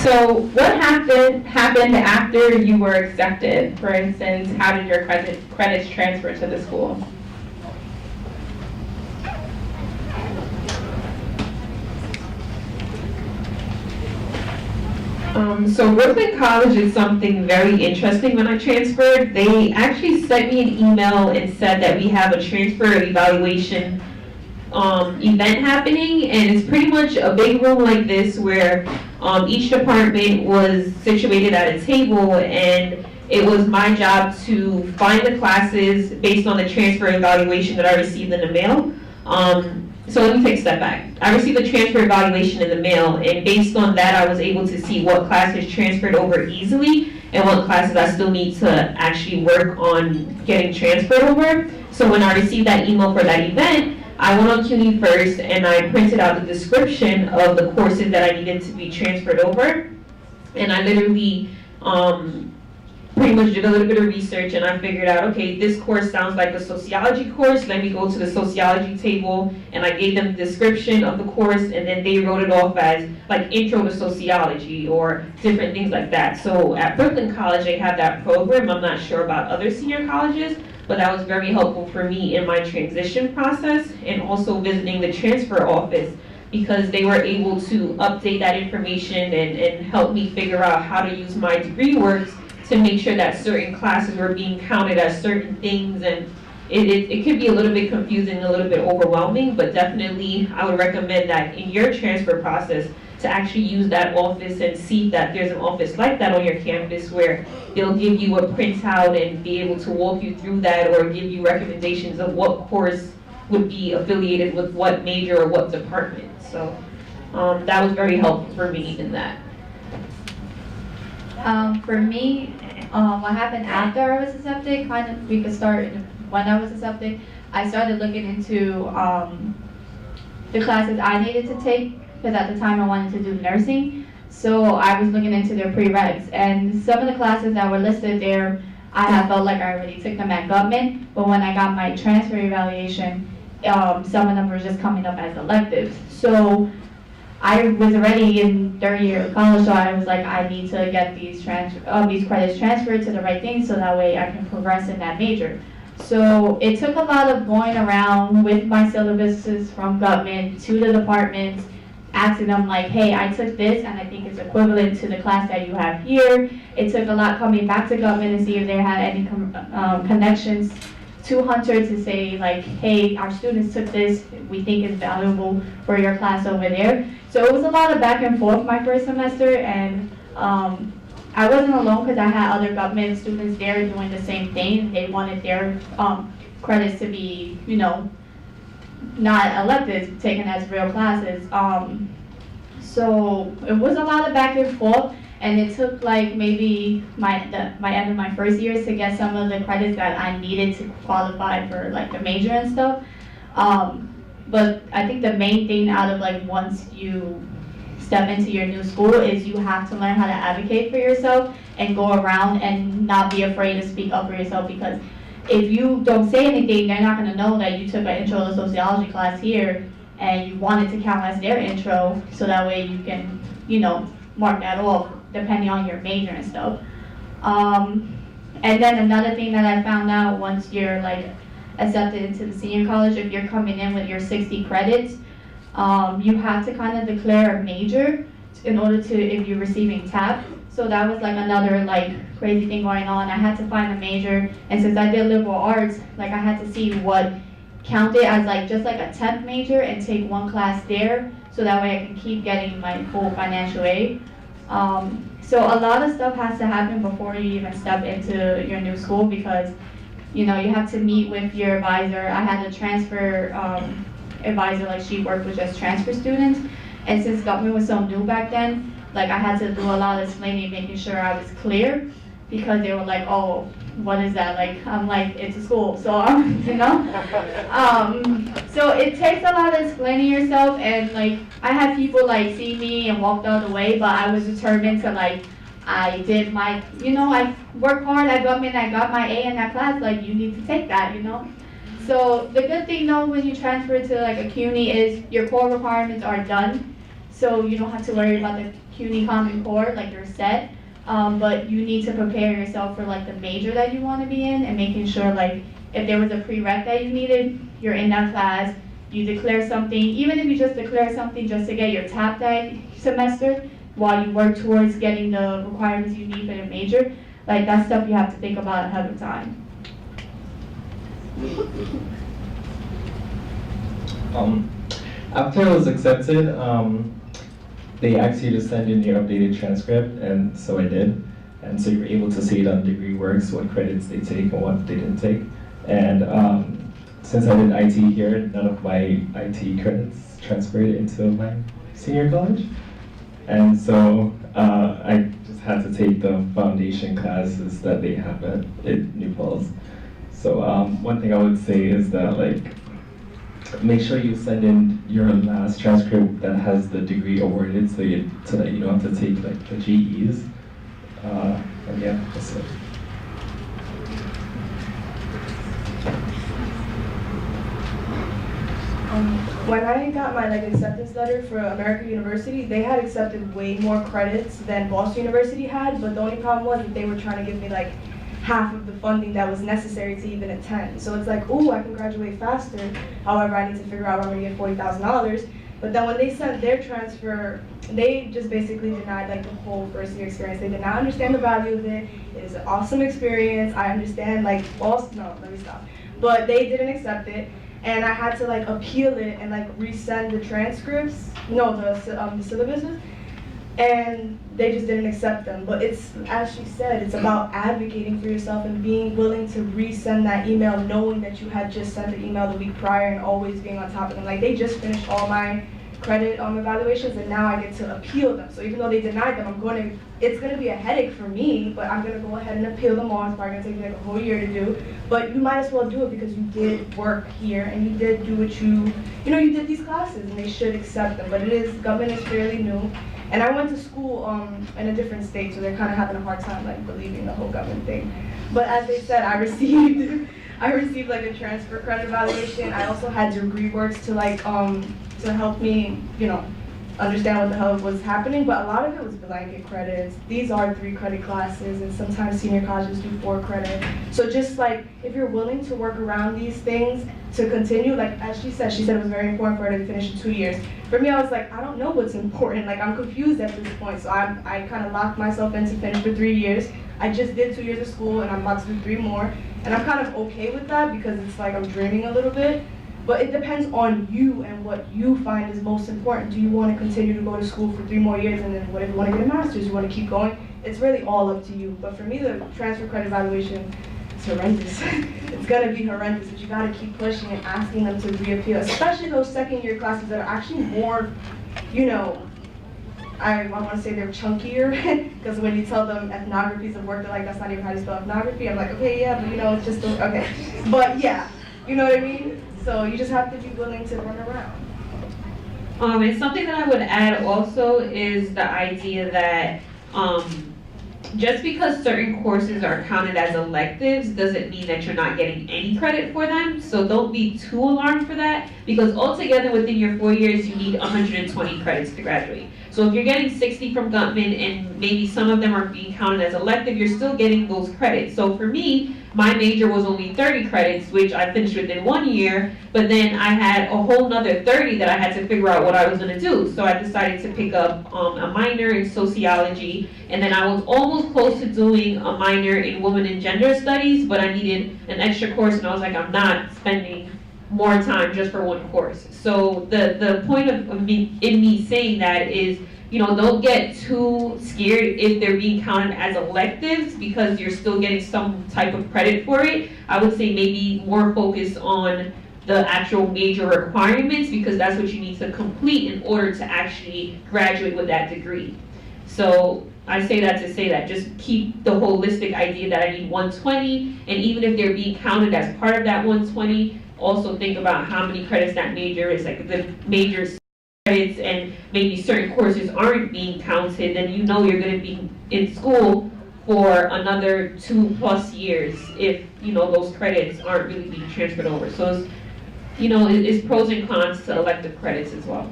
So what happened after you were accepted? For instance, how did your credits transfer to the school? So Brooklyn College is something very interesting. When I transferred, they actually sent me an email and said that we have a transfer evaluation event happening, and it's pretty much a big room like this where each department was situated at a table, and it was my job to find the classes based on the transfer evaluation that I received in the mail. So let me take a step back. I received the transfer evaluation in the mail, and based on that, I was able to see what classes transferred over easily and what classes I still need to actually work on getting transferred over. So when I received that email for that event, I went on CUNY first and I printed out the description of the courses that I needed to be transferred over. And I literally pretty much did a little bit of research, and I figured out, okay, this course sounds like a sociology course. Let me go to the sociology table, and I gave them the description of the course, and then they wrote it off as like intro to sociology or different things like that. So at Brooklyn College, they have that program. I'm not sure about other senior colleges, but that was very helpful for me in my transition process, and also visiting the transfer office, because they were able to update that information and help me figure out how to use my degree works to make sure that certain classes were being counted as certain things. And it could be a little bit confusing, a little bit overwhelming, but definitely I would recommend that in your transfer process to actually use that office and see that there's an office like that on your campus where they'll give you a printout and be able to walk you through that, or give you recommendations of what course would be affiliated with what major or what department. So that was very helpful for me in that. For me, what happened after I was accepted, kind of, we could start when I was accepted. I started looking into the classes I needed to take, because at the time I wanted to do nursing. So I was looking into their prereqs, and some of the classes that were listed there, I had felt like I already took them at Guttman, but when I got my transfer evaluation, some of them were just coming up as electives. So I was already in third year of college, so I was like, I need to get these credits transferred to the right thing, so that way I can progress in that major. So it took a lot of going around with my syllabuses from Guttman to the departments, asking them like, hey, I took this and I think it's equivalent to the class that you have here. It took a lot coming back to Guttman to see if they had any connections to Hunter to say like, hey, our students took this, we think it's valuable for your class over there. So it was a lot of back and forth my first semester, and I wasn't alone because I had other Guttman students there doing the same thing. They wanted their credits to be, you know, not electives, taken as real classes. So it was a lot of back and forth, and it took like maybe my end of my first years to get some of the credits that I needed to qualify for like the major and stuff. But I think the main thing out of like once you step into your new school is you have to learn how to advocate for yourself and go around and not be afraid to speak up for yourself, because if you don't say anything, they're not going to know that you took an intro to sociology class here and you want it to count as their intro, so that way you can, you know, mark that off depending on your major and stuff. And then another thing that I found out once you're like accepted into the senior college, if you're coming in with your 60 credits, you have to kind of declare a major in order to, if you're receiving TAP. So that was like another like crazy thing going on. I had to find a major, and since I did liberal arts, like I had to see what counted as like just like a 10th major and take one class there, so that way I can keep getting my full financial aid. So a lot of stuff has to happen before you even step into your new school, because you know, you have to meet with your advisor. I had a transfer advisor, like she worked with just transfer students, and since Guttman was so new back then, like I had to do a lot of explaining, making sure I was clear, because they were like, oh, what is that? Like, I'm like, it's a school, so, you know? So it takes a lot of explaining yourself, and like, I had people like see me and walk the other way, but I was determined to like, I did my, you know, I worked hard, I got my A in that class, like, you need to take that, you know? So the good thing though, when you transfer to like a CUNY is your core requirements are done, so you don't have to worry about the CUNY Common Core, like they're set. But you need to prepare yourself for like the major that you want to be in, and making sure like if there was a prereq that you needed, you're in that class, you declare something, even if you just declare something just to get your TAP that semester while you work towards getting the requirements you need for your major, like that's stuff you have to think about ahead of time. After I was accepted, they asked you to send in your updated transcript, and so I did. And so you were able to see it on DegreeWorks, what credits they take and what they didn't take. And since I did IT here, none of my IT credits transferred into my senior college. And so I just had to take the foundation classes that they have at New Paltz. So one thing I would say is that make sure you send in your last transcript that has the degree awarded, so that you don't have to take the GEs. And yeah, that's it. When I got my acceptance letter for American University, they had accepted way more credits than Boston University had, but the only problem was that they were trying to give me half of the funding that was necessary to even attend. So it's ooh, I can graduate faster. However, I need to figure out where I'm gonna get $40,000. But then when they sent their transfer, they just basically denied the whole first year experience. They did not understand the value of it. It is an awesome experience. I understand no, let me stop. But they didn't accept it. And I had to appeal it and resend the transcripts, no, the syllabuses, and they just didn't accept them. But it's, as she said, it's about advocating for yourself and being willing to resend that email, knowing that you had just sent the email the week prior, and always being on top of them. They just finished all my credit evaluations, and now I get to appeal them. So even though they denied them, it's gonna be a headache for me, but I'm gonna go ahead and appeal them all. It's probably gonna take me a whole year to do, but you might as well do it because you did work here and you did do what you did these classes, and they should accept them. But Guttman is fairly new, and I went to school in a different state, so they're kind of having a hard time believing the whole Guttman thing. But as they said, I received a transfer credit evaluation. I also had DegreeWorks to help me, understand what the hell was happening, but a lot of it was blanket credits. These are 3 credit classes, and sometimes senior colleges do 4 credit. So just if you're willing to work around these things to continue, as she said it was very important for her to finish in 2 years. For me, I was I don't know what's important. I'm confused at this point, so I kind of locked myself in to finish for 3 years. I just did 2 years of school, and I'm about to do 3 more, and I'm kind of okay with that because it's I'm dreaming a little bit. But it depends on you and what you find is most important. Do you want to continue to go to school for 3 more years, and then what if you want to get a master's? You want to keep going? It's really all up to you. But for me, the transfer credit evaluation is horrendous. It's going to be horrendous, but you got to keep pushing and asking them to reappeal, especially those second-year classes that are actually more, I want to say they're chunkier, because when you tell them ethnographies of work, they're like, that's not even how you spell ethnography. I'm like, okay, yeah, but it's just, okay. But yeah, you know what I mean? So you just have to be willing to run around. And something that I would add also is the idea that just because certain courses are counted as electives doesn't mean that you're not getting any credit for them. So don't be too alarmed for that, because altogether within your 4 years you need 120 credits to graduate. So if you're getting 60 from Guttman and maybe some of them are being counted as elective, you're still getting those credits. So for me, my major was only 30 credits, which I finished within 1 year, but then I had a whole nother 30 that I had to figure out what I was gonna do. So I decided to pick up a minor in sociology, and then I was almost close to doing a minor in women and gender studies, but I needed an extra course, and I was like, I'm not spending more time just for one course. So the point of me saying that is, don't get too scared if they're being counted as electives, because you're still getting some type of credit for it. I would say maybe more focus on the actual major requirements, because that's what you need to complete in order to actually graduate with that degree. So I say that to say that just keep the holistic idea that I need 120, and even if they're being counted as part of that 120, also think about how many credits that major is. If the major credits and maybe certain courses aren't being counted, then you're going to be in school for another 2+ years if those credits aren't really being transferred over. So it's pros and cons to elective credits as well.